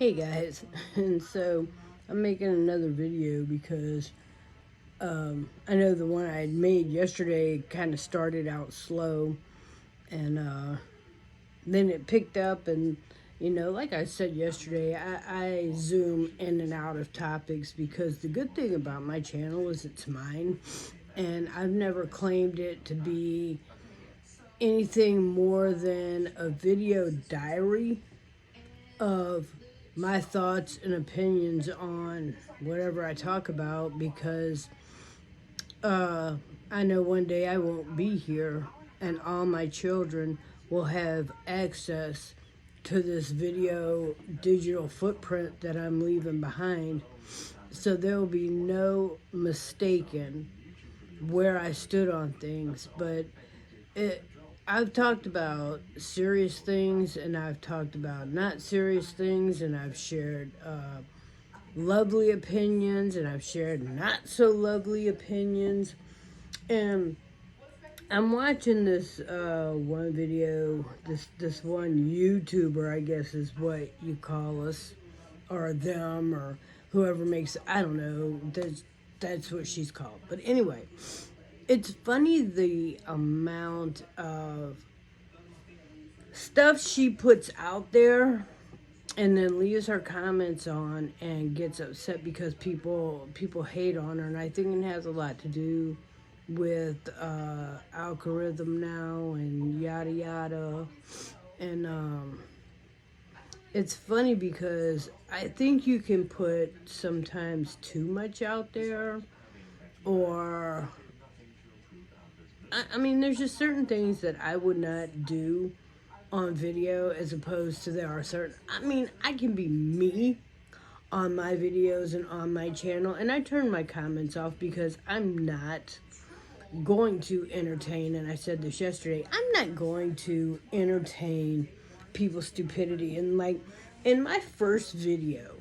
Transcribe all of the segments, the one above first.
Hey guys, and so I'm making another video because I know the one I had made yesterday kind of started out slow, and then it picked up. And like I said yesterday, I zoom in and out of topics because the good thing about my channel is it's mine, and I've never claimed it to be anything more than a video diary of my thoughts and opinions on whatever I talk about, because I know one day I won't be here and all my children will have access to this video digital footprint that I'm leaving behind. So there will be no mistaking where I stood on things. But I've talked about serious things, and I've talked about not serious things, and I've shared lovely opinions, and I've shared not so lovely opinions. And I'm watching this one video, this one YouTuber, I guess is what you call us, or them, or whoever makes, I don't know, that's what she's called. But anyway, it's funny the amount of stuff she puts out there and then leaves her comments on and gets upset because people hate on her. And I think it has a lot to do with algorithm now and yada yada. And it's funny because I think you can put sometimes too much out there, or I mean, there's just certain things that I would not do on video, as opposed to there are certain, I mean, I can be me on my videos and on my channel, and I turn my comments off because I'm not going to entertain, and I said this yesterday, I'm not going to entertain people's stupidity. And like in my first video,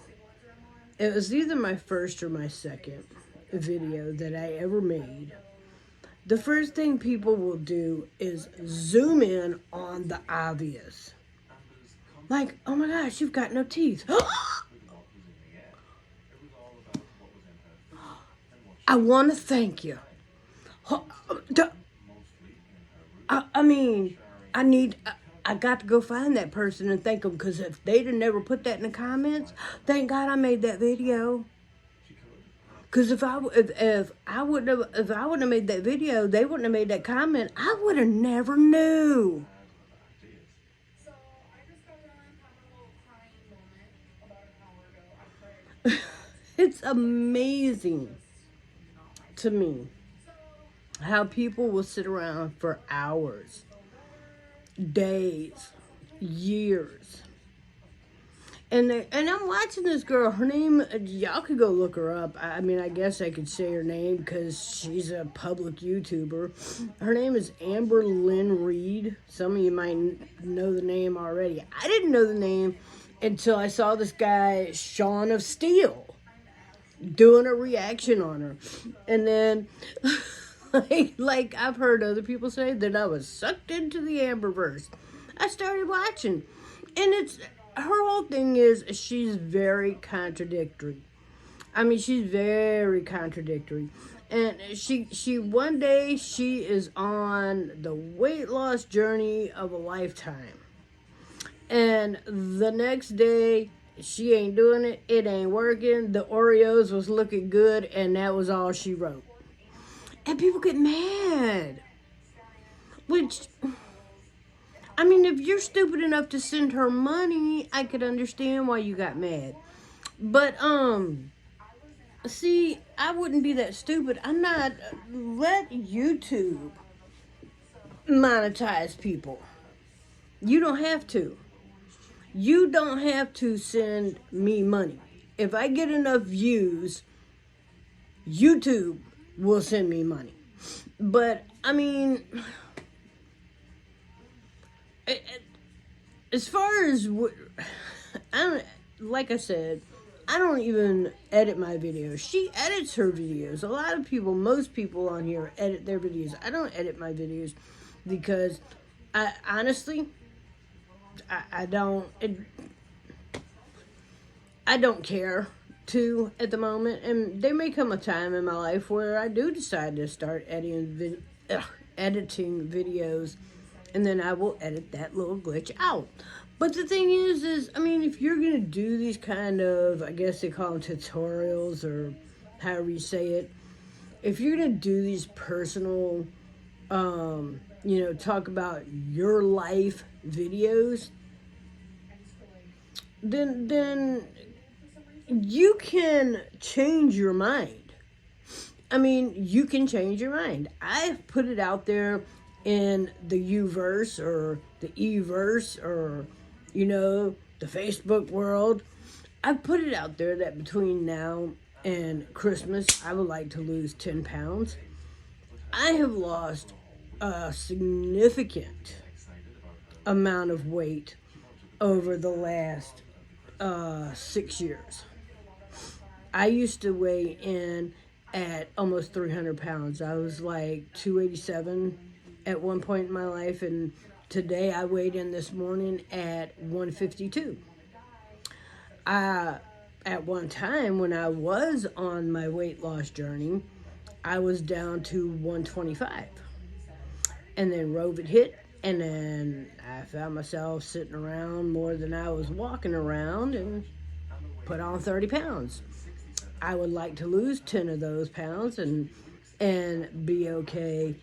it was either my first or my second video that I ever made, the first thing people will do is zoom in on the obvious. Like, oh my gosh, you've got no teeth. I want to thank you. I mean, I got to go find that person and thank them, because if they'd have never put that in the comments, thank God I made that video. Because if I wouldn't have made that video, they wouldn't have made that comment. I would have never knew. It's amazing to me how people will sit around for hours, days, years. And I'm watching this girl. Her name, y'all could go look her up. I mean, I guess I could say her name because she's a public YouTuber. Her name is Amber Lynn Reed. Some of you might know the name already. I didn't know the name until I saw this guy, Sean of Steel, doing a reaction on her. And then, like I've heard other people say, that I was sucked into the Amberverse. I started watching, and it's, her whole thing is she's very contradictory. I mean, she's very contradictory. And she one day she is on the weight loss journey of a lifetime. And the next day she ain't doing it. It ain't working. The Oreos was looking good, and that was all she wrote. And people get mad. Which, I mean, if you're stupid enough to send her money, I could understand why you got mad. But, see, I wouldn't be that stupid. I'm not. Let YouTube monetize people. You don't have to. You don't have to send me money. If I get enough views, YouTube will send me money. But, I mean, as far as I don't, like I said, I don't even edit my videos. She edits her videos. A lot of people, most people on here edit their videos. I don't edit my videos because I honestly, I don't. I don't care to at the moment, and there may come a time in my life where I do decide to start editing videos, and then I will edit that little glitch out. But the thing is I mean, if you're gonna do these kind of, I guess they call them tutorials or however you say it, if you're gonna do these personal, talk about your life videos, then you can change your mind. I mean, you can change your mind. I've put it out there in the U-verse or the E-verse or, the Facebook world. I've put it out there that between now and Christmas, I would like to lose 10 pounds. I have lost a significant amount of weight over the last 6 years. I used to weigh in at almost 300 pounds. I was like 287 at one point in my life, and today I weighed in this morning at 152. At one time when I was on my weight loss journey, I was down to 125. And then COVID hit, and then I found myself sitting around more than I was walking around and put on 30 pounds. I would like to lose 10 of those pounds and be okay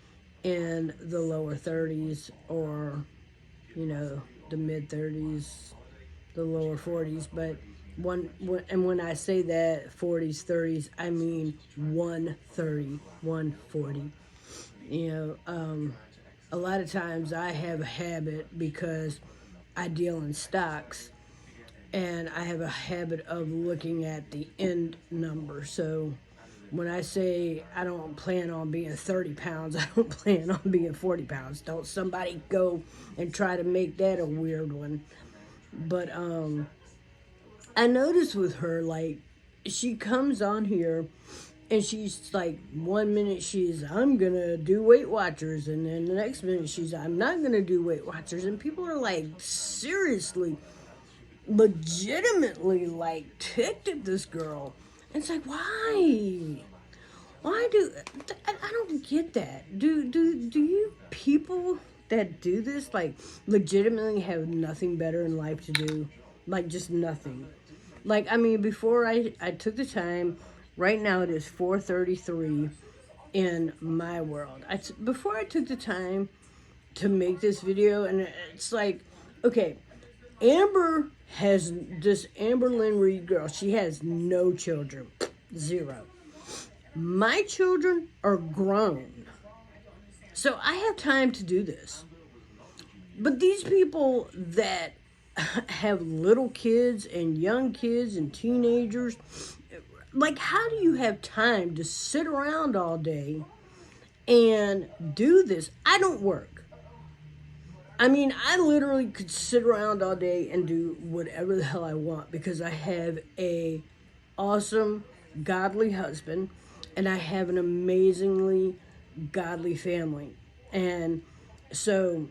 in the lower 30s or, the mid 30s, the lower 40s. But when I say that 40s, 30s, I mean 130, 140. A lot of times I have a habit because I deal in stocks, and I have a habit of looking at the end number. So when I say I don't plan on being 30 pounds, I don't plan on being 40 pounds. Don't somebody go and try to make that a weird one. But I noticed with her, like, she comes on here and she's like, 1 minute she's, I'm gonna do Weight Watchers, and then the next minute she's, I'm not gonna do Weight Watchers. And people are like, seriously, legitimately, like, ticked at this girl. And it's like, why do I don't get that. Do you people that do this, like, legitimately have nothing better in life to do? Like, just nothing. Like, I mean, before I took the time, right now it is 4:33 in my world. Before I took the time to make this video, and it's like, okay, Amber Lynn Reed girl, she has no children. 0. My children are grown. So I have time to do this. But these people that have little kids and young kids and teenagers, like, how do you have time to sit around all day and do this? I don't work. I mean, I literally could sit around all day and do whatever the hell I want because I have a awesome, godly husband, and I have an amazingly godly family. And so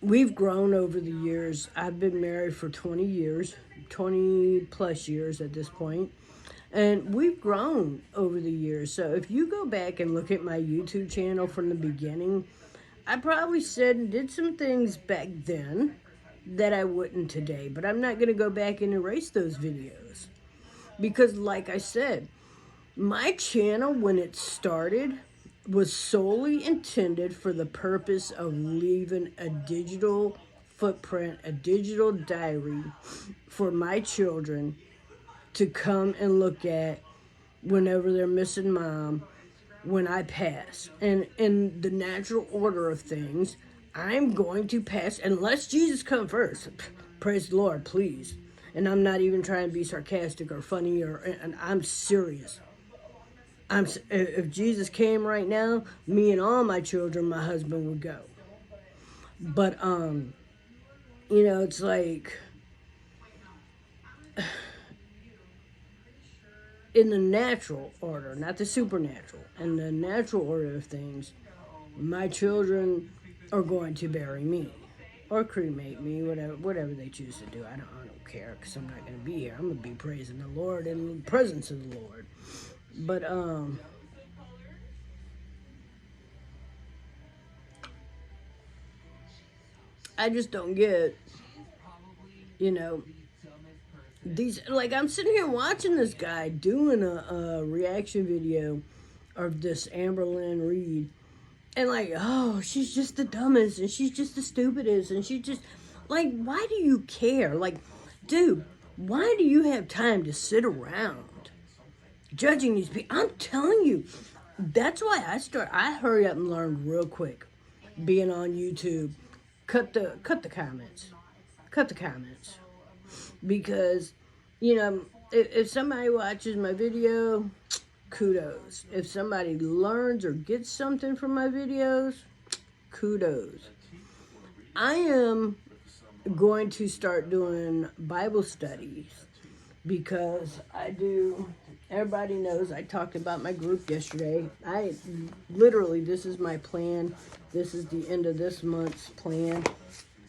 we've grown over the years. I've been married for 20 years, 20 plus years at this point. And we've grown over the years. So if you go back and look at my YouTube channel from the beginning, I probably said and did some things back then that I wouldn't today. But I'm not going to go back and erase those videos. Because like I said, my channel, when it started, was solely intended for the purpose of leaving a digital footprint, a digital diary for my children to come and look at whenever they're missing mom, when I pass. And in the natural order of things, I'm going to pass, unless Jesus comes first. Praise the Lord, please. And I'm not even trying to be sarcastic or funny, and I'm serious. If Jesus came right now, me and all my children, my husband would go. But, it's like, in the natural order, not the supernatural, in the natural order of things, my children are going to bury me. or cremate me, whatever they choose to do. I don't care, because I'm not going to be here. I'm going to be praising the Lord in the presence of the Lord. But I just don't get, you know, these, like, I'm sitting here watching this guy doing a reaction video of this Amberlynn Reid, and like, oh, she's just the dumbest, and she's just the stupidest, and she just, like, why do you care? Like, dude, why do you have time to sit around judging these people? I'm telling you, that's why I hurry up and learned real quick, being on YouTube. Cut the comments. Cut the comments. Because, you know, if somebody watches my video, kudos. If somebody learns or gets something from my videos, kudos. I am going to start doing Bible studies, because I do. Everybody knows I talked about my group yesterday. I literally, this is my plan. This is the end of this month's plan.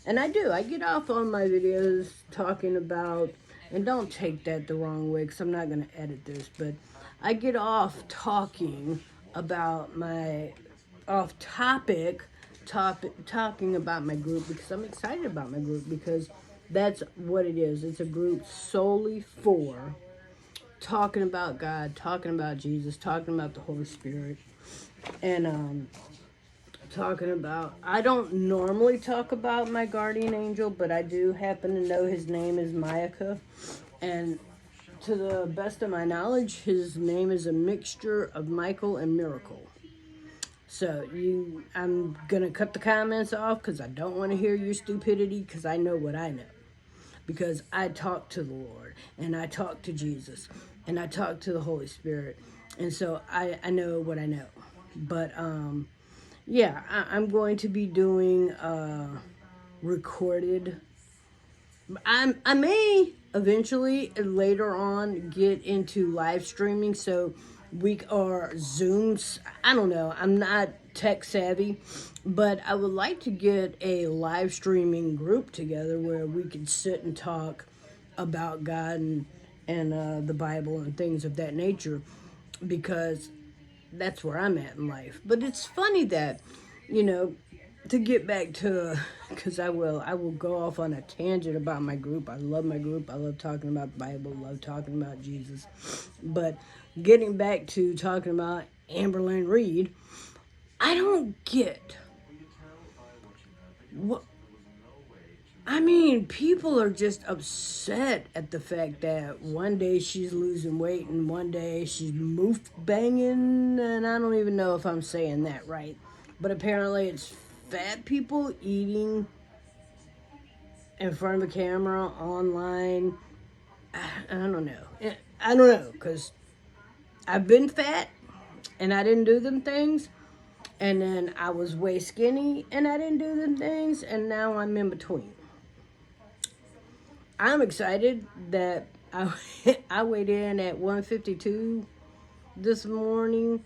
And I get off on my videos talking about, and don't take that the wrong way, because I'm not going to edit this, but I get off talking about my talking about my group, because I'm excited about my group, because that's what it is. It's a group solely for talking about God, talking about Jesus, talking about the Holy Spirit, and talking about, I don't normally talk about my guardian angel, but I do happen to know his name is Micah, and to the best of my knowledge, his name is a mixture of Michael and Miracle. So I'm gonna cut the comments off, because I don't want to hear your stupidity, because I know what I know. Because I talk to the Lord, and I talk to Jesus, and I talk to the Holy Spirit, and so I know what I know. But yeah, I'm going to be doing recorded. I may eventually later on get into live streaming, so or Zooms. I don't know. I'm not tech savvy, but I would like to get a live streaming group together where we could sit and talk about God and the Bible and things of that nature, because that's where I'm at in life. But it's funny that, you know, to get back to, because I will go off on a tangent about my group. I love my group. I love talking about the Bible. Love talking about Jesus. But getting back to talking about Amberlynn Reid, I don't get what. I mean, people are just upset at the fact that one day she's losing weight and one day she's moof banging, and I don't even know if I'm saying that right. But apparently it's fat people eating in front of a camera online. I don't know. I don't know, because I've been fat and I didn't do them things. And then I was way skinny and I didn't do them things. And now I'm in between. I'm excited that I weighed in at 152 this morning,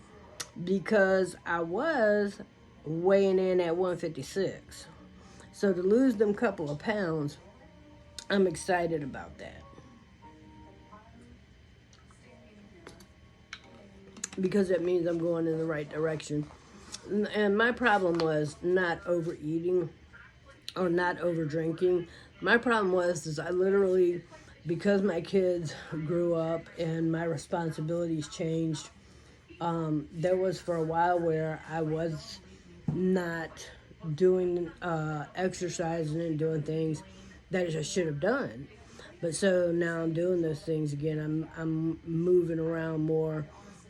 because I was weighing in at 156. So to lose them couple of pounds, I'm excited about that. Because it means I'm going in the right direction. And my problem was not overeating or not over drinking. My problem was I literally, because my kids grew up and my responsibilities changed, there was for a while where I was not doing exercising and doing things that I should have done. But so now I'm doing those things again. I'm moving around more,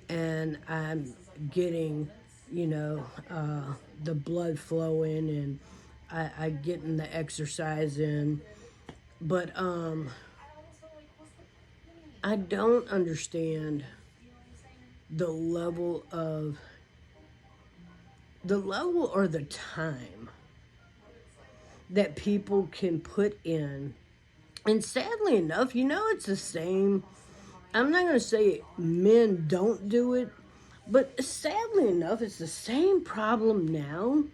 and I'm getting, the blood flowing, and I getting the exercise in. But I don't understand the level or the time that people can put in. And sadly enough, it's the same. I'm not going to say men don't do it, but sadly enough, it's the same problem now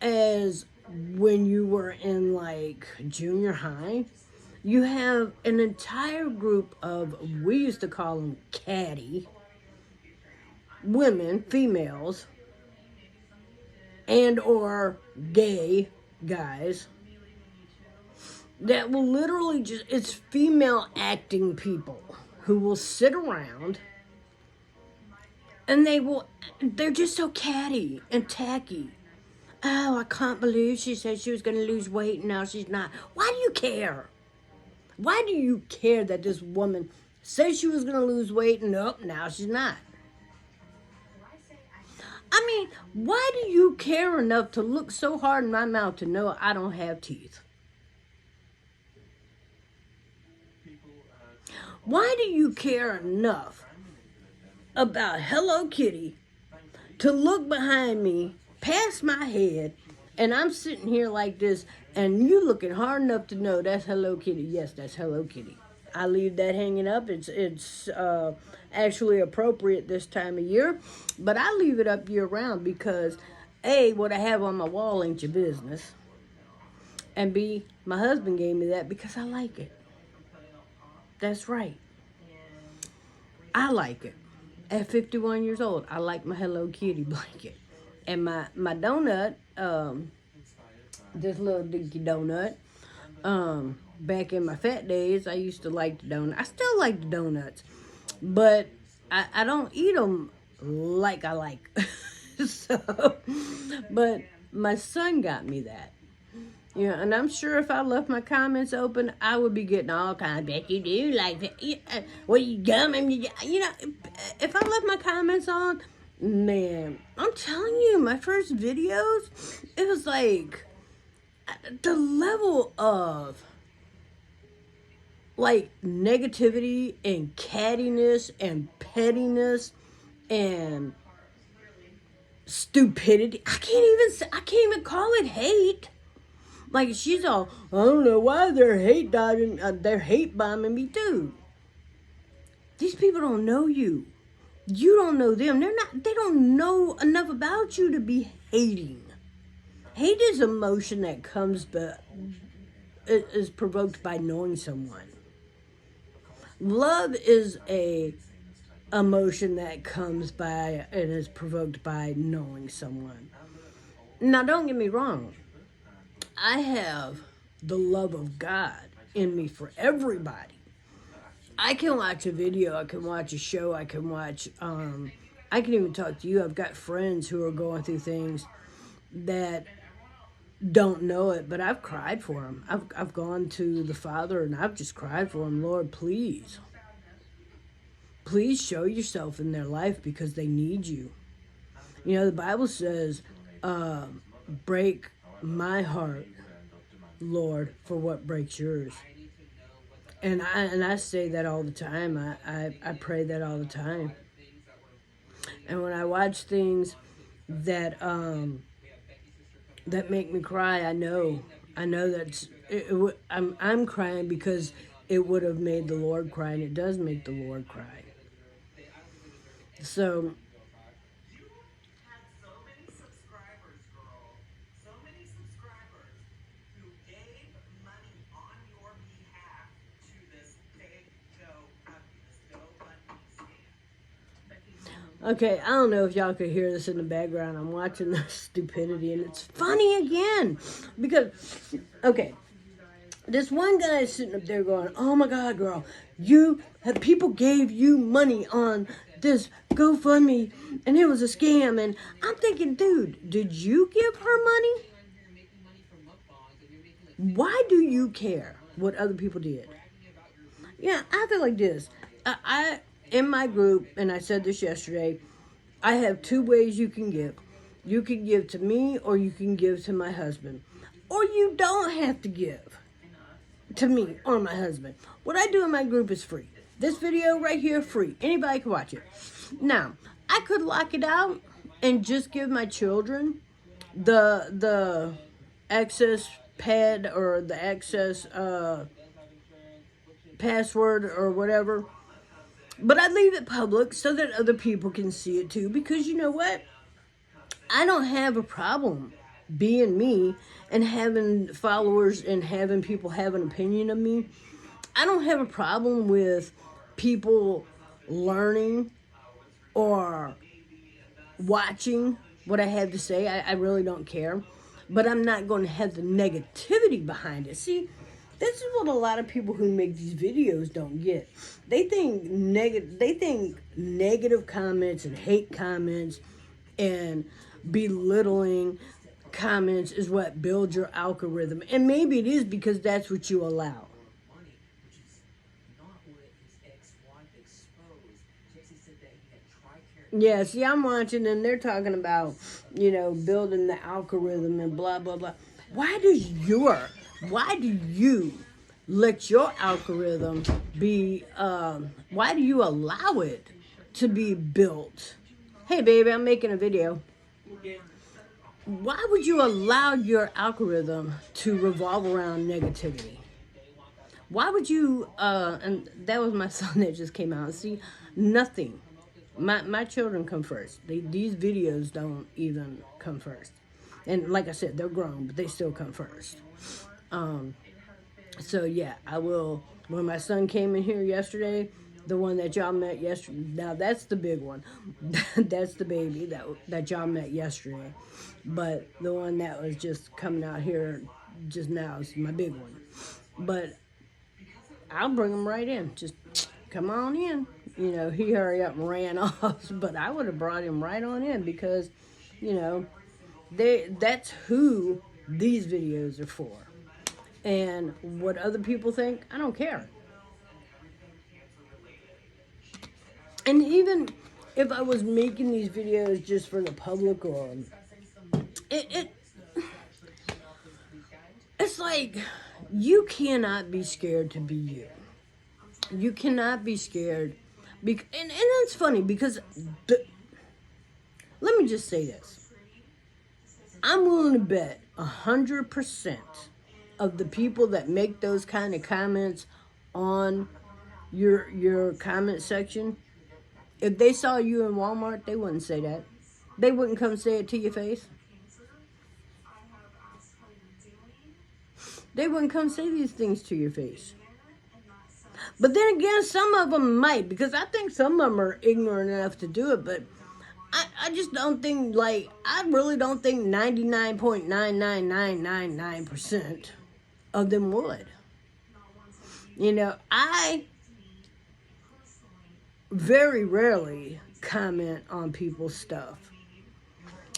as when you were in like junior high, you have an entire group of, we used to call them catty women, females, and or gay guys that will literally just, it's female acting people who will sit around and they're just so catty and tacky. Oh, I can't believe she said she was going to lose weight and now she's not. Why do you care? Why do you care that this woman said she was going to lose weight and nope, now she's not? I mean, why do you care enough to look so hard in my mouth to know I don't have teeth? Why do you care enough about Hello Kitty to look behind me, past my head, and I'm sitting here like this, and you looking hard enough to know that's Hello Kitty? Yes, that's Hello Kitty. I leave that hanging up. It's actually appropriate this time of year, but I leave it up year round because A, what I have on my wall ain't your business, and B, my husband gave me that because I like it. That's right. I like it. At 51 years old, I like my Hello Kitty blanket. And my donut, this little dinky donut, back in my fat days, I used to like the donut. I still like the donuts, but I don't eat them like I like. So, but my son got me that. Yeah, and I'm sure if I left my comments open, I would be getting all kinds. I bet you do like that. Well, you gum and you know, if I left my comments on, man, I'm telling you, my first videos, it was like the level of like negativity and cattiness and pettiness and stupidity. I can't even call it hate. Like, she's all, I don't know why they're hate bombing me, dude. These people don't know you. You don't know them. They don't know enough about you to be hating. Hate is emotion that is provoked by knowing someone. Love is a emotion that comes by and is provoked by knowing someone. Now, don't get me wrong. I have the love of God in me for everybody. I can watch a video, I can watch a show, I can watch, I can even talk to you. I've got friends who are going through things that don't know it, but I've cried for them. I've gone to the Father and I've just cried for them. Lord, please show yourself in their life because they need you. You know, the Bible says, break my heart, Lord, for what breaks yours. And I say that all the time. I pray that all the time. And when I watch things that that make me cry, I know that I'm crying because it would have made the Lord cry, and it does make the Lord cry. So okay, I don't know if y'all could hear this in the background. I'm watching the stupidity, and it's funny again. Because, okay, this one guy is sitting up there going, oh my God, girl, people gave you money on this GoFundMe, and it was a scam. And I'm thinking, dude, did you give her money? Why do you care what other people did? Yeah, I feel like this. In my group, and I said this yesterday, I have two ways you can give. You can give to me, or you can give to my husband. Or you don't have to give to me or my husband. What I do in my group is free. This video right here, free. Anybody can watch it. Now, I could lock it out and just give my children the access pad or the access password or whatever. But I leave it public so that other people can see it too, because you know what? I don't have a problem being me and having followers and having people have an opinion of me. I don't have a problem with people learning or watching what I have to say. I really don't care. But I'm not going to have the negativity behind it. See, this is what a lot of people who make these videos don't get. They think negative comments and hate comments and belittling comments is what builds your algorithm. And maybe it is because that's what you allow. Yeah, see, I'm watching and they're talking about, building the algorithm and blah, blah, blah. Why do you let your algorithm be, why do you allow it to be built? Hey, baby, I'm making a video. Why would you allow your algorithm to revolve around negativity? Why would you, and that was my son that just came out. See, nothing. My children come first. These videos don't even come first. And like I said, they're grown, but they still come first. So yeah, I will, when my son came in here yesterday, the one that y'all met yesterday, now that's the big one. That's the baby that y'all met yesterday. But the one that was just coming out here just now is my big one. But I'll bring him right in. Just come on in. He hurried up and ran off, but I would have brought him right on in because, that's who these videos are for. And what other people think, I don't care. And even if I was making these videos just for the public, or it's like, you cannot be scared to be you. You cannot be scared. And it's funny because, let me just say this. I'm willing to bet 100% of the people that make those kind of comments on your comment section, if they saw you in Walmart, they wouldn't say that. They wouldn't come say it to your face. They wouldn't come say these things to your face. But then again, some of them might, because I think some of them are ignorant enough to do it, but I just don't think, I really don't think 99.99999% of them would. I very rarely comment on people's stuff.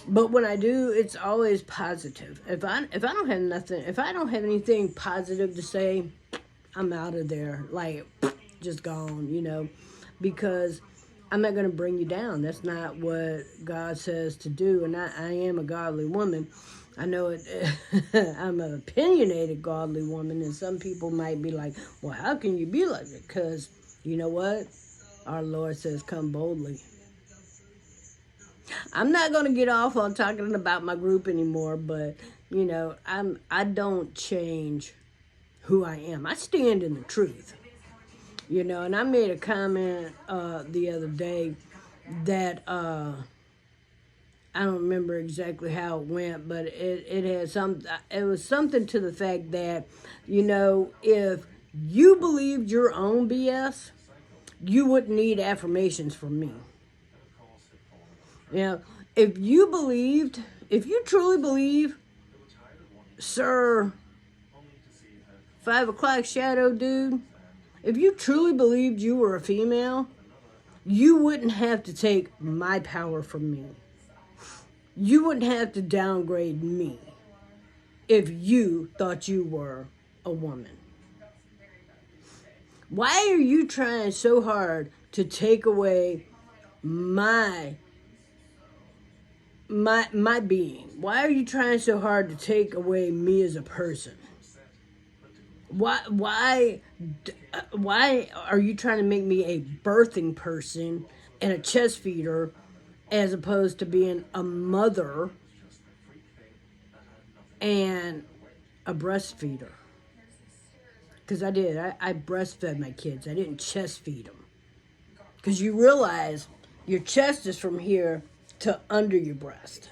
But when I do, it's always positive. If I don't have anything positive to say, I'm out of there, just gone, because I'm not going to bring you down. That's not what God says to do, and I am a godly woman. I know it. I'm an opinionated godly woman, and some people might be like, well, how can you be like that? Because you know what? Our Lord says, come boldly. I'm not going to get off on talking about my group anymore, but, I don't change who I am. I stand in the truth, and I made a comment the other day that I don't remember exactly how it went, but it was something to the fact that, if you believed your own BS, you wouldn't need affirmations from me. If you truly believe, Sir 5 o'clock shadow dude, if you truly believed you were a female, you wouldn't have to take my power from me. You wouldn't have to downgrade me if you thought you were a woman. Why are you trying so hard to take away my being? Why are you trying so hard to take away me as a person? Why are you trying to make me a birthing person and a chest feeder as opposed to being a mother and a breastfeeder? Because I did. I breastfed my kids. I didn't chest feed them. Because you realize your chest is from here to under your breast.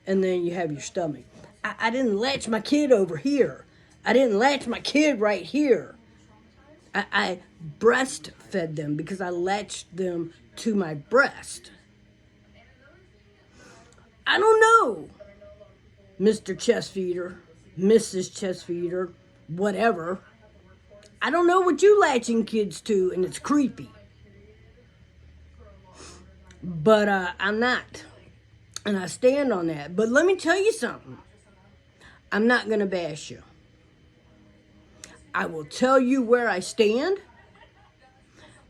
and then you have your stomach. I didn't latch my kid over here. I didn't latch my kid right here. I breastfed them because I latched them to my breast. I don't know, Mr. Chest Feeder, Mrs. Chest Feeder, whatever. I don't know what you latching kids to, and it's creepy. But I'm not. And I stand on that. But let me tell you something. I'm not going to bash you. I will tell you where I stand.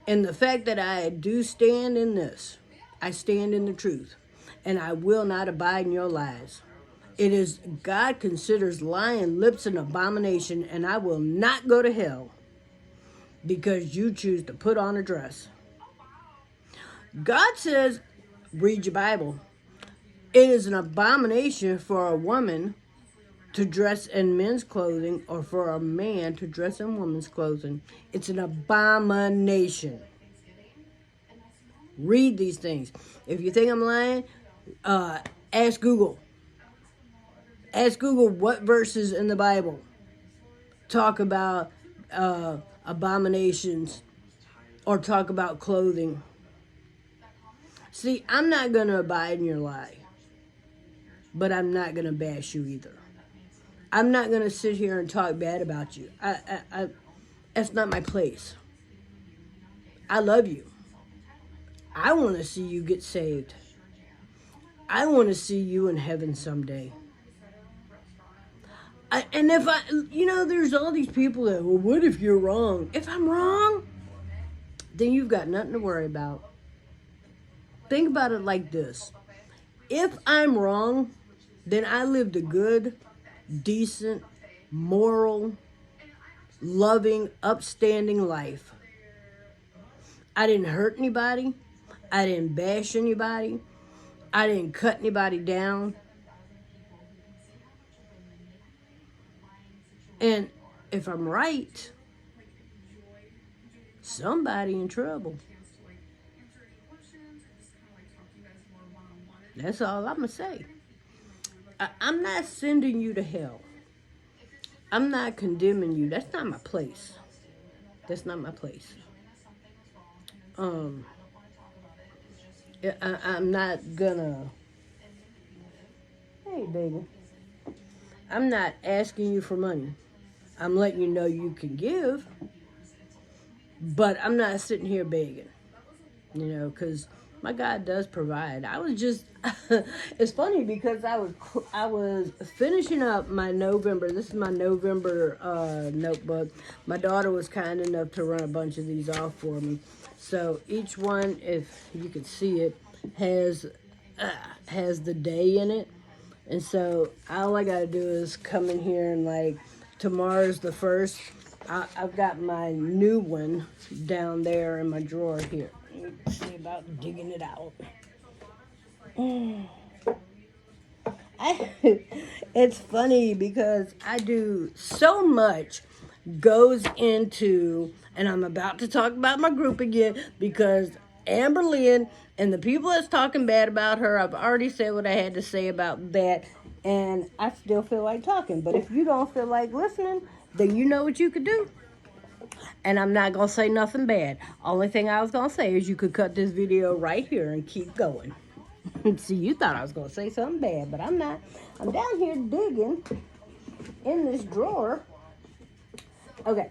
And the fact that I do stand in this, I stand in the truth. And I will not abide in your lies. It is, God considers lying lips an abomination, and I will not go to hell because you choose to put on a dress. God says, read your Bible. It is an abomination for a woman to dress in men's clothing or for a man to dress in women's clothing. It's an abomination. Read these things. If you think I'm lying, ask Google. Ask Google what verses in the Bible talk about abominations or talk about clothing. See, I'm not going to abide in your lie, but I'm not going to bash you either. I'm not going to sit here and talk bad about you. That's not my place. I love you. I want to see you get saved. I want to see you in heaven someday. And if there's all these people that, well, what if you're wrong? If I'm wrong, then you've got nothing to worry about. Think about it like this. If I'm wrong, then I lived a good, decent, moral, loving, upstanding life. I didn't hurt anybody. I didn't bash anybody. I didn't cut anybody down. And if I'm right, somebody in trouble. That's all I'm going to say. I'm not sending you to hell. I'm not condemning you. That's not my place. That's not my place. I'm not gonna... Hey, baby. I'm not asking you for money. I'm letting you know you can give. But I'm not sitting here begging. Because my God does provide. I was just... it's funny because I was finishing up my November. This is my November notebook. My daughter was kind enough to run a bunch of these off for me. So each one, if you can see it, has the day in it. And so all I got to do is come in here and tomorrow's the 1st. I've got my new one down there in my drawer here. Let's see about digging it out. It's funny because I do so much goes into, and I'm about to talk about my group again because Amber Lynn and the people that's talking bad about her, I've already said what I had to say about that, and I still feel like talking. But if you don't feel like listening, then you know what you could do. And I'm not going to say nothing bad. Only thing I was going to say is you could cut this video right here and keep going. See, you thought I was going to say something bad, but I'm not. I'm down here digging in this drawer. Okay.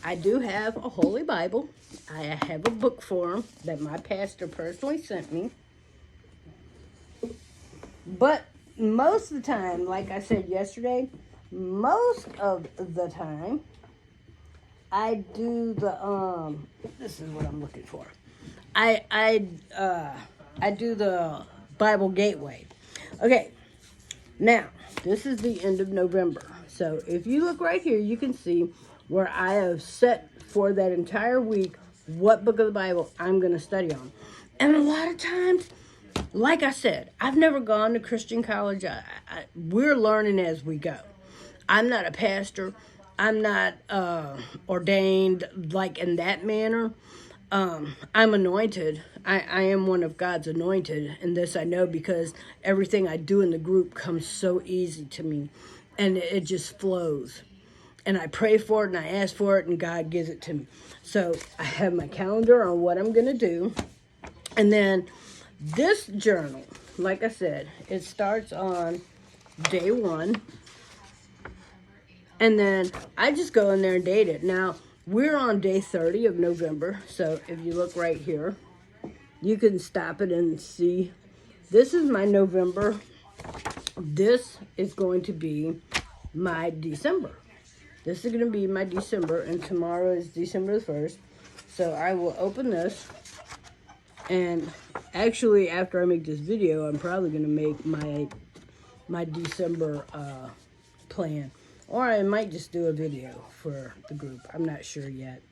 I do have a Holy Bible. I have a book for them that my pastor personally sent me. But most of the time, like I said yesterday, most of the time, I do the, this is what I'm looking for. I do the Bible Gateway. Okay, now, this is the end of November. So if you look right here, you can see where I have set for that entire week what book of the Bible I'm going to study on. And a lot of times, like I said, I've never gone to Christian college. We're learning as we go. I'm not a pastor. I'm not ordained like in that manner. I'm anointed. I am one of God's anointed, and this I know because everything I do in the group comes so easy to me, and it just flows. And I pray for it, and I ask for it, and God gives it to me. So I have my calendar on what I'm going to do. And then this journal, like I said, it starts on day 1. And then I just go in there and date it. Now, we're on day 30 of November. So if you look right here, you can stop it and see. This is my November. This is going to be my December. This is going to be my December, and tomorrow is December the 1st. So I will open this, and actually after I make this video, I'm probably going to make my December plan. Or I might just do a video for the group. I'm not sure yet.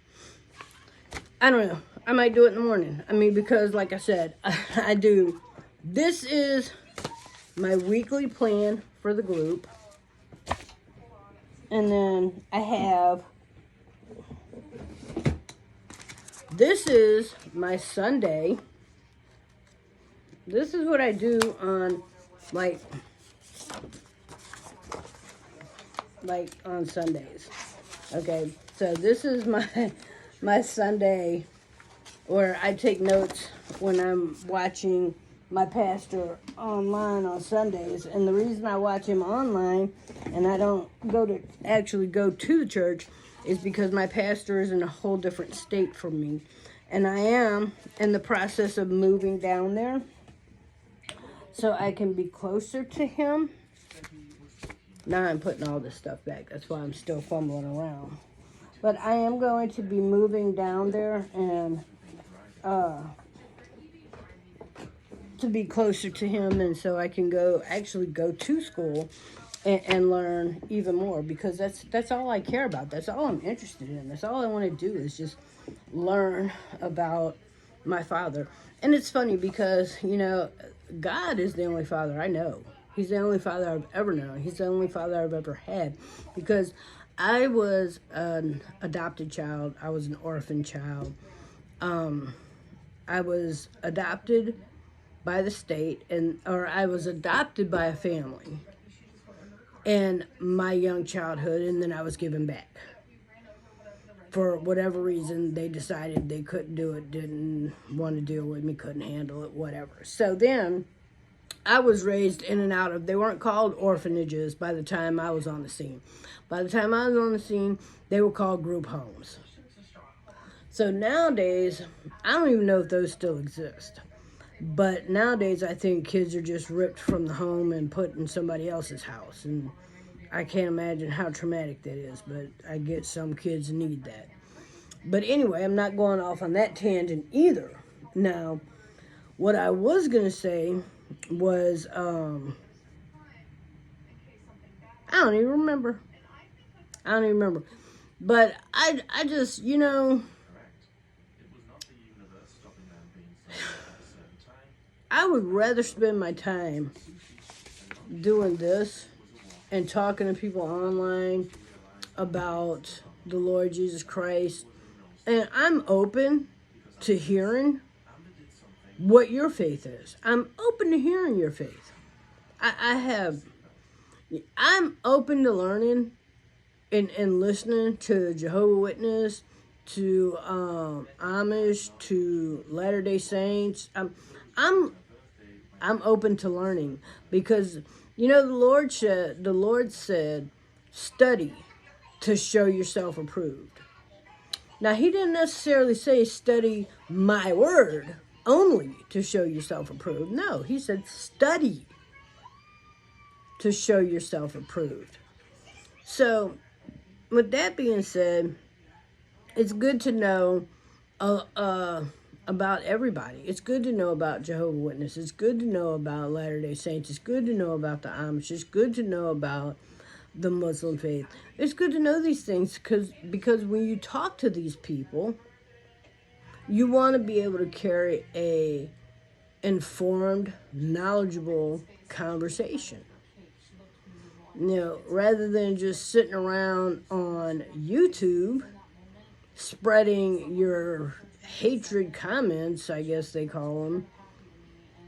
I don't know. I might do it in the morning. I mean, because like I said, I do. This is my weekly plan for the group. And then I have, this is my Sunday. This is what I do on, like on Sundays. Okay, so this is my Sunday where I take notes when I'm watching my pastor online on Sundays. And the reason I watch him online and I don't actually go to the church is because my pastor is in a whole different state from me. And I am in the process of moving down there so I can be closer to him. Now I'm putting all this stuff back. That's why I'm still fumbling around. But I am going to be moving down there and to be closer to him, and so I can actually go to school and learn even more, because that's all I care about. That's all I'm interested in. That's all I want to do is just learn about my Father. And it's funny because, God is the only Father I know. He's the only Father I've ever known. He's the only Father I've ever had, because I was an adopted child. I was an orphan child. I was adopted by the state, or I was adopted by a family in my young childhood, and then I was given back. For whatever reason, they decided they couldn't do it, didn't want to deal with me, couldn't handle it, whatever. So then I was raised in and out of, they weren't called orphanages by the time I was on the scene. By the time I was on the scene, they were called group homes. So nowadays, I don't even know if those still exist. But nowadays, I think kids are just ripped from the home and put in somebody else's house. And I can't imagine how traumatic that is, but I get some kids need that. But anyway, I'm not going off on that tangent either. Now, what I was going to say was, I don't even remember. But I just, I would rather spend my time doing this and talking to people online about the Lord Jesus Christ. And I'm open to hearing what your faith is. I'm open to hearing your faith. I'm open to learning and listening to Jehovah's Witness, to Amish, to Latter-day Saints. I'm open to learning, because the Lord said, study to show yourself approved. Now, he didn't necessarily say study my word only to show yourself approved. No, he said study to show yourself approved. So, with that being said, it's good to know about everybody. It's good to know about Jehovah's Witnesses. It's good to know about Latter-day Saints. It's good to know about the Amish. It's good to know about the Muslim faith. It's good to know these things because when you talk to these people, you want to be able to carry a informed, knowledgeable conversation. Rather than just sitting around on YouTube spreading your hatred comments, I guess they call them,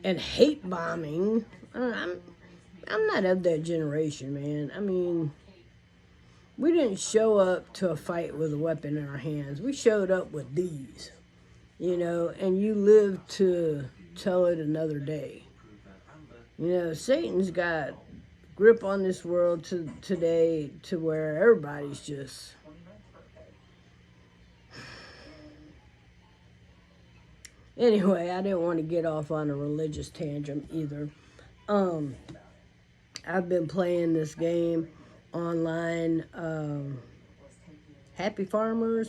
and hate bombing. I'm not of that generation, man. I mean, we didn't show up to a fight with a weapon in our hands. We showed up with these, and you live to tell it another day. Satan's got grip on this world today to where everybody's just... Anyway, I didn't want to get off on a religious tangent either. I've been playing this game online, Happy Acres,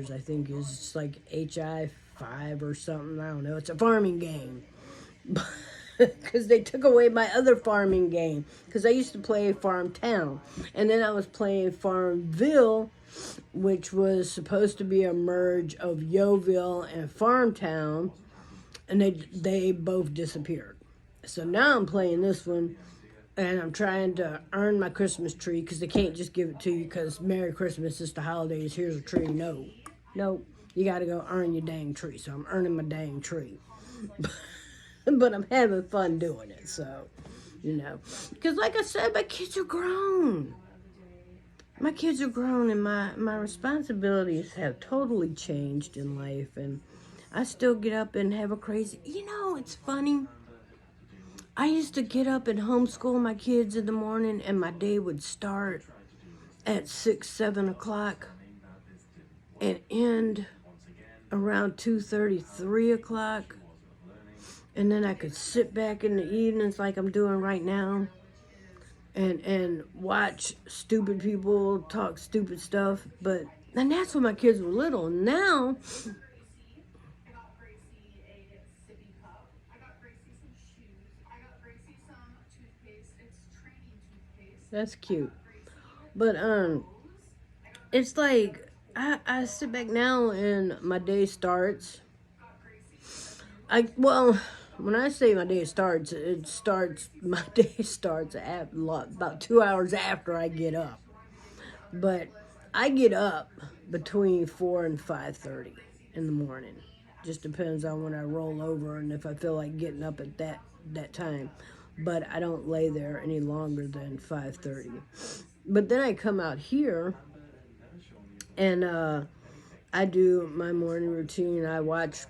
I think is like HI5 or something. I don't know. It's a farming game. Because they took away my other farming game. Because I used to play Farm Town. And then I was playing Farmville, which was supposed to be a merge of Yoville and Farmtown. And they both disappeared. So now I'm playing this one. And I'm trying to earn my Christmas tree. Because they can't just give it to you because Merry Christmas is the holidays. Here's a tree. No. You got to go earn your dang tree. So I'm earning my dang tree. But I'm having fun doing it, so, Because like I said, my kids are grown. My kids are grown, and my responsibilities have totally changed in life. And I still get up and have a crazy... it's funny. I used to get up and homeschool my kids in the morning, and my day would start at 6, 7 o'clock and end around 2:30, 3 o'clock. And then I could sit back in the evenings like I'm doing right now and watch stupid people talk stupid stuff. And that's when my kids were little. Now, that's cute. But it's like I sit back now and my day starts. When I say my day starts, my day starts at about 2 hours after I get up. But I get up between 4 and 5:30 in the morning. Just depends on when I roll over and if I feel like getting up at that time. But I don't lay there any longer than 5:30. But then I come out here and I do my morning routine. I watch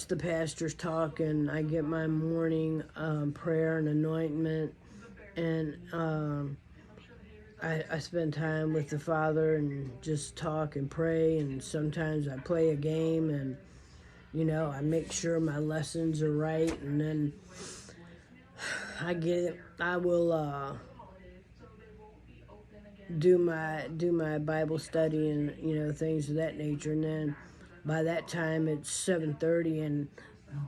the pastors talk, and I get my morning prayer and anointment, and I spend time with the Father and just talk and pray, and sometimes I play a game, and I make sure my lessons are right, and then I will do my Bible study and things of that nature, and then by that time it's 7:30, and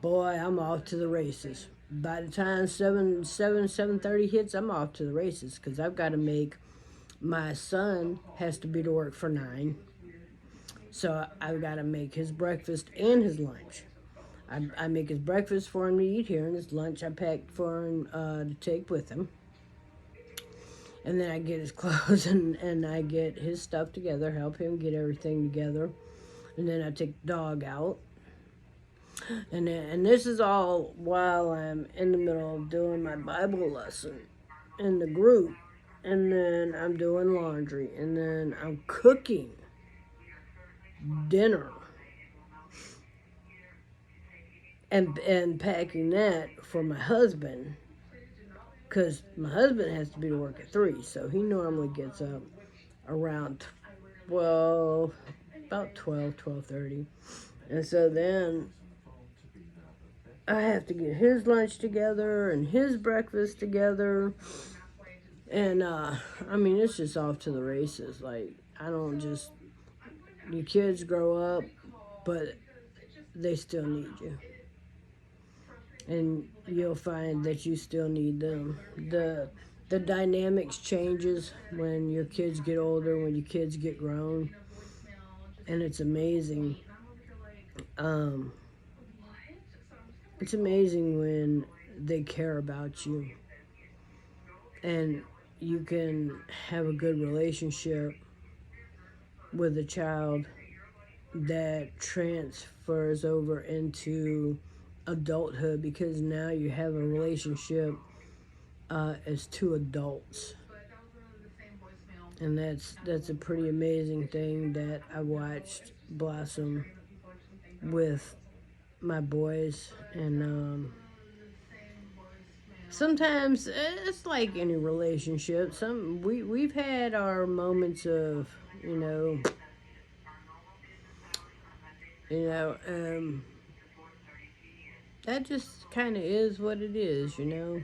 boy, I'm off to the races. By the time 7:30 hits, I'm off to the races because I've got to make... My son has to be to work for 9, so I've got to make his breakfast and his lunch. I make his breakfast for him to eat here, and his lunch I pack for him to take with him. And then I get his clothes and I get his stuff together, help him get everything together. And then I take the dog out. And this is all while I'm in the middle of doing my Bible lesson in the group. And then I'm doing laundry. And then I'm cooking dinner. And packing that for my husband. Because my husband has to be to work at 3. So he normally gets up around, about 12:30. And so then I have to get his lunch together and his breakfast together. And, it's just off to the races. Like, your kids grow up, but they still need you. And you'll find that you still need them. The dynamics changes when your kids get older, when your kids get grown. And it's amazing. It's amazing when they care about you. And you can have a good relationship with a child that transfers over into adulthood, because now you have a relationship as two adults. And that's a pretty amazing thing that I watched blossom with my boys. And sometimes it's like any relationship. We've had our moments of, you know, you know, that just kind of is what it is, you know.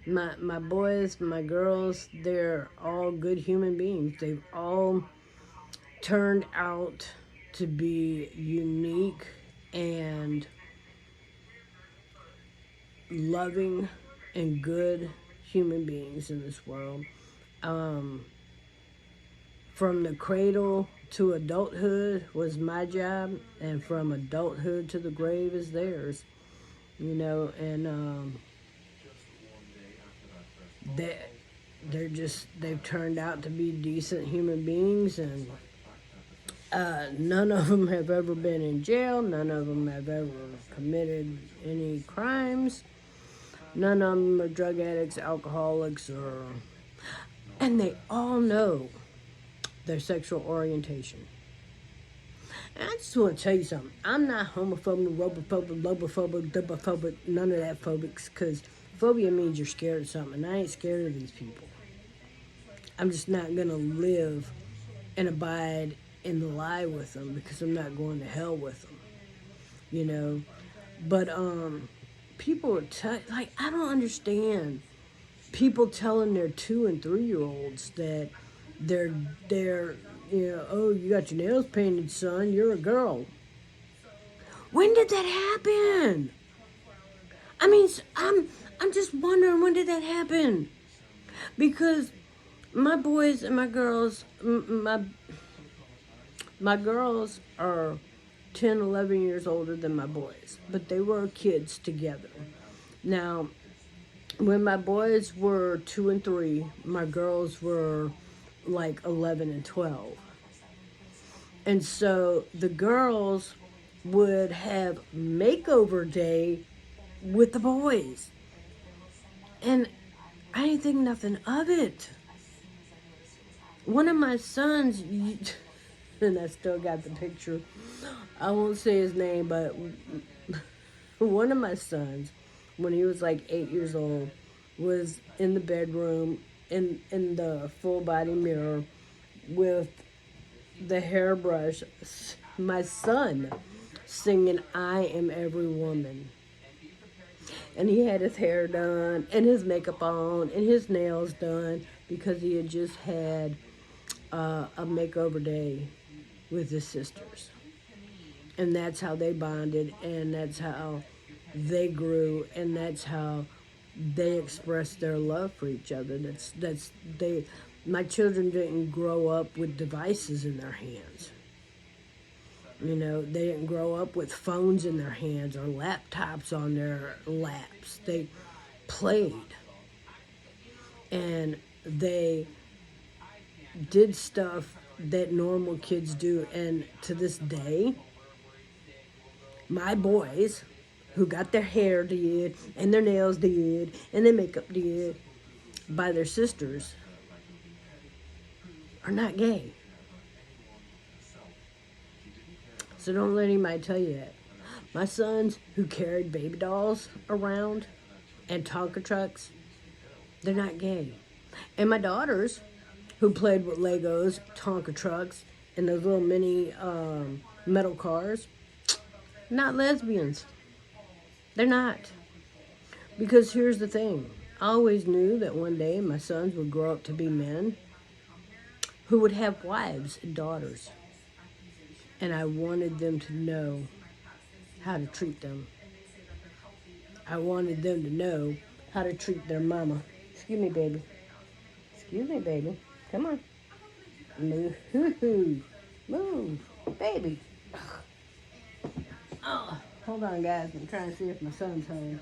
My boys, my girls, they're all good human beings. They've all turned out to be unique and loving and good human beings in this world. Um, from the cradle to adulthood was my job, and from adulthood to the grave is theirs. You know, and they they've turned out to be decent human beings, and none of them have ever been in jail. None of them have ever committed any crimes. None of them are drug addicts, alcoholics, and they all know their sexual orientation. And I just want to tell you something. I'm not homophobic, robophobic, lobophobic, dubophobic, none of that phobics, because phobia means you're scared of something. And I ain't scared of these people. I'm just not going to live and abide in the lie with them, because I'm not going to hell with them, you know. But people like, I don't understand people telling their 2 and 3-year-olds that they're you know, oh, you got your nails painted, son, you're a girl. When did that happen? I mean, I'm just wondering, when did that happen? Because my boys and my girls, my girls are 10, 11 years older than my boys, but they were kids together. Now, when my boys were 2 and 3, my girls were like 11 and 12. And so the girls would have makeover day with the boys. And I didn't think nothing of it. One of my sons, and I still got the picture, I won't say his name, but one of my sons, when he was like 8 years old, was in the bedroom in the full body mirror with the hairbrush, my son singing I Am Every Woman. And he had his hair done and his makeup on and his nails done, because he had just had a makeover day with his sisters. And that's how they bonded, and that's how they grew, and that's how they expressed their love for each other. My children didn't grow up with devices in their hands. You know, they didn't grow up with phones in their hands or laptops on their laps. They played, and they did stuff that normal kids do. And to this day, my boys, who got their hair did and their nails did and their makeup did by their sisters, are not gay. So don't let anybody tell you that. My sons, who carried baby dolls around and Tonka trucks, they're not gay. And my daughters, who played with Legos, Tonka trucks, and those little mini metal cars, not lesbians. They're not. Because here's the thing. I always knew that one day my sons would grow up to be men who would have wives and daughters. And I wanted them to know how to treat them. I wanted them to know how to treat their mama. Excuse me, baby. Excuse me, baby. Come on. Move. Move. Baby. Oh, hold on, guys. I'm trying to see if my son's home.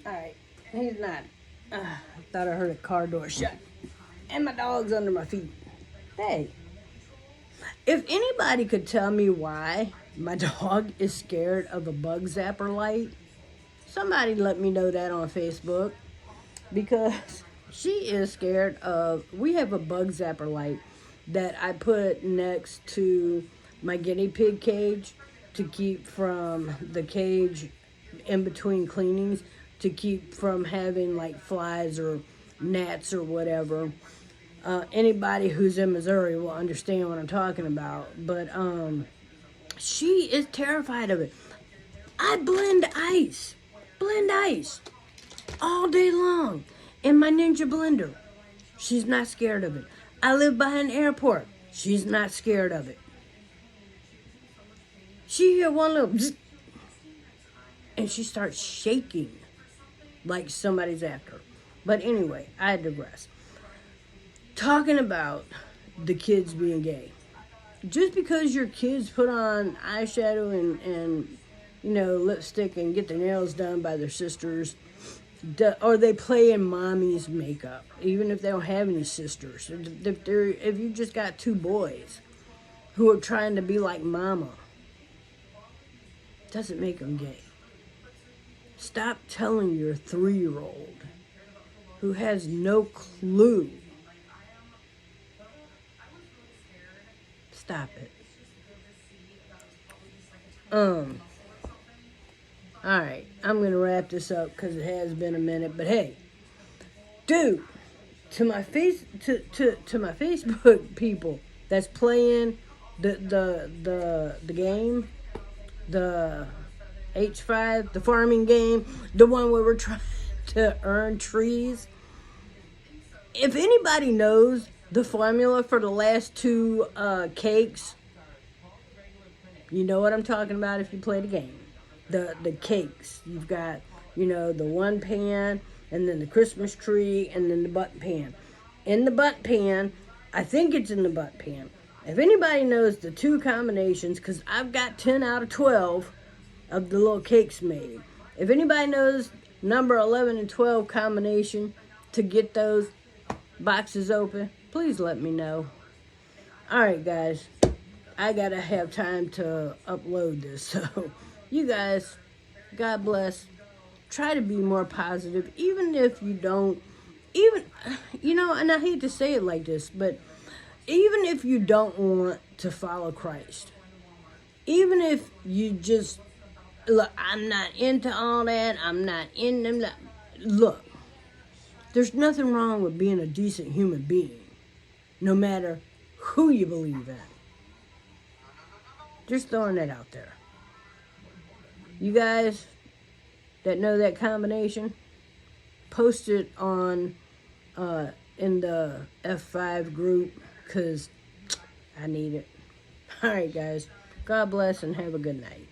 All right. He's not. I thought I heard a car door shut. And my dog's under my feet. Hey, if anybody could tell me why my dog is scared of a bug zapper light, somebody let me know that on Facebook. Because she is scared of. We have a bug zapper light that I put next to my guinea pig cage to keep from the cage in between cleanings, to keep from having like flies or gnats or whatever. Anybody who's in Missouri will understand what I'm talking about. But she is terrified of it. I blend ice all day long in my Ninja blender. She's not scared of it. I live by an airport. She's not scared of it. She hear one little bzz, and she starts shaking like somebody's after her. But anyway, I digress. Talking about the kids being gay. Just because your kids put on eyeshadow and lipstick and get their nails done by their sisters, or they play in mommy's makeup, even if they don't have any sisters. If you just got two boys who are trying to be like mama, doesn't make them gay. Stop telling your 3-year-old who has no clue. Stop it. Alright, I'm going to wrap this up because it has been a minute. But hey, dude, to my my Facebook people that's playing the game, the H5, the farming game, the one where we're trying to earn trees. If anybody knows the formula for the last 2 cakes, you know what I'm talking about if you play the game. The cakes. You've got, the one pan, and then the Christmas tree, and then the butt pan. In the butt pan, I think it's in the butt pan. If anybody knows the 2 combinations, because I've got 10 out of 12 of the little cakes made. If anybody knows number 11 and 12 combination to get those boxes open, please let me know. Alright, guys. I gotta have time to upload this. So, you guys, God bless. Try to be more positive, even if you don't, and I hate to say it like this, but even if you don't want to follow Christ, even if you just, look, I'm not into all that, I'm not in them, look, there's nothing wrong with being a decent human being, no matter who you believe in. Just throwing that out there. You guys that know that combination, post it on in the F5 group, because I need it. Alright, guys. God bless and have a good night.